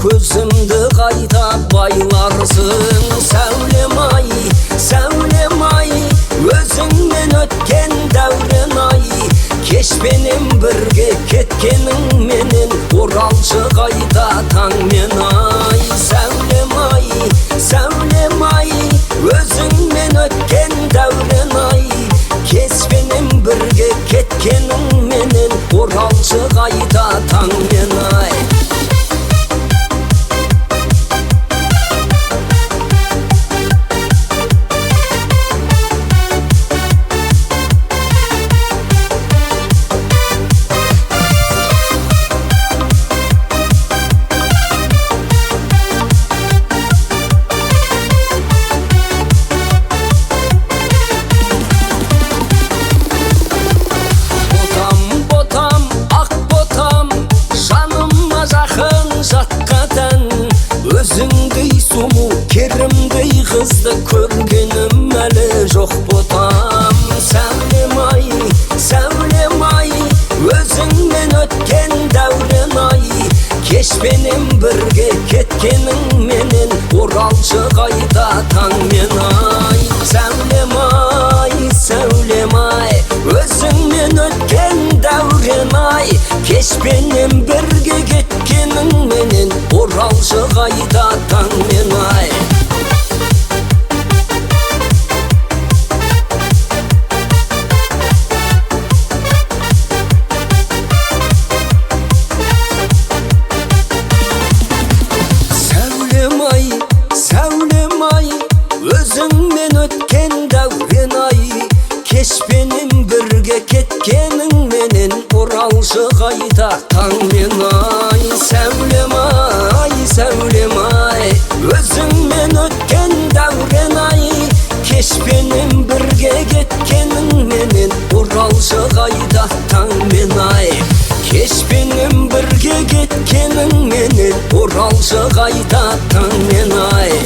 көзімді қайта байларсың. Сәулем ай, сәулем ай, өзіңмен өткен дәурен ай, кешпенен бірге кеткенің менен оралшы қайта таңмен ай. Сәулем ай, сәулем ай, өзіңмен өткен дәурен ай, кешпенен бірге кеткенің менен оралшы қайта таңмен ай. Өзіңдей сұлу, керімдей қызды көргенім әлі жоқ ботам. Сәулем ай, сәулем ай, өзіңмен өткен дәурен ай, кешпенен бірге кеткенің менен оралшы қайта таңмен ай. Сәулем ай, сәулем ай, өзіңмен өткен дәурен ай, кешпенен бірге кеткенің менен оралшы қайта таңмен ай. Сәулем ай, сәулем ай, өзіңмен өткен дәурен ай, кешпенен бірге кеткенің менен оралшы қайта таңмен ай. Сәулем ай, сәулем ай, өзіңмен өткен дәурен ай, кешпенен бірге кеткенің менен оралшы қайта таңмен ай. Кешпенен бірге кеткенің менен оралшы қайта таңмен ай.